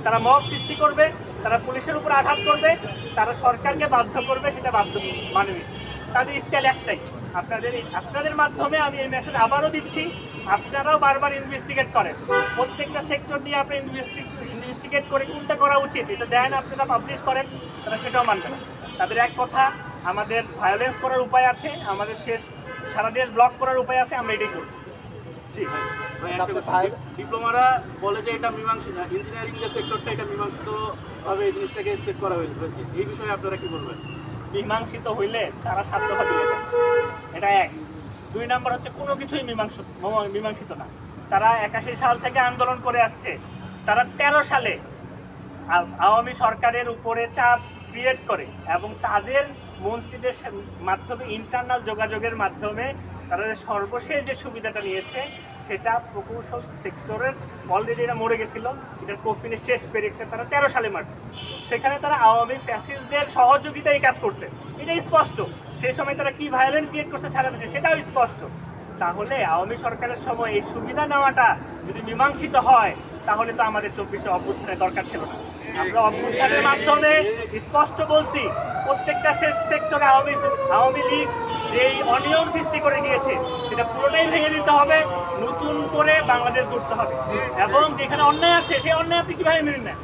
তারা মব সৃষ্টি করবে, তারা পুলিশের উপর আঘাত করবে, তারা সরকারকে বাধ্য করবে, সেটা বাধ্য মানবে। তাদের স্টাইল একটাই। আপনাদের মাধ্যমে আমি এই মেসেজ আবারও দিচ্ছি, আপনারাও বারবার ইনভেস্টিগেট করেন, প্রত্যেকটা সেক্টর নিয়ে আপনি ইনভেস্টিগেট করে কোনটা করা উচিত এটা দেন, আপনারা পাবলিশ করেন, তারা সেটাও মানবে না। তাদের এক কথা, আমাদের ভায়োলেন্স করার উপায় আছে, আমাদের সারা দেশ ব্লক করার উপায় আছে, আমরা এটাই করব। জি ডিপ্লোমারা বলে যে এটা মীমাংসিত, ইঞ্জিনিয়ারিং যে সেক্টরটা এটা মীমাংসিত ভাবে এই জিনিসটাকে সেট করা হয়েছে, এই বিষয়ে আপনারা কি বলবেন? মীমাংসিত হইলে তারা স্বার্থবাদী হয়ে যায়, এটা এক। 2 নম্বর হচ্ছে কোনো কিছুই মীমাংসিত না। তারা 81 সাল থেকে আন্দোলন করে আসছে, তারা 13 সালে আওয়ামী সরকারের উপরে চাপ ক্রিয়েট করে এবং তাদের মন্ত্রীদের মাধ্যমে ইন্টারনাল যোগাযোগের মাধ্যমে তারা সর্বশেষ যে সুবিধাটা নিয়েছে সেটা প্রকৌশল সেক্টরের অলরেডি এটা মরে গেছিলো, এটার কফিনের শেষ পেরেকটা তারা 13 সালে মারছে। সেখানে তারা আওয়ামী ফ্যাসিস্টদের সহযোগিতায় কাজ করছে, এটাই স্পষ্ট। সেই সময় তারা কি ভায়োলেন্স ক্রিয়েট করছে সারা দেশে সেটাও স্পষ্ট। তাহলে আওয়ামী সরকারের সময় এই সুবিধা নেওয়াটা যদি মীমাংসিত হয় তাহলে তো আমাদের 24-এ অভ্যুত্থানের দরকার ছিল না। আমরা অভ্যুত্থানের মাধ্যমে স্পষ্ট বলছি, প্রত্যেকটা সেক্টরে আওয়ামী লীগ যেই অনিয়ম সৃষ্টি করে গিয়েছে সেটা পুরোটাই ভেঙে দিতে হবে, নতুন করে বাংলাদেশ গড়তে হবে। এবং যেখানে অন্যায় আছে সেই অন্যায় আপনি কীভাবে মেনে নেন?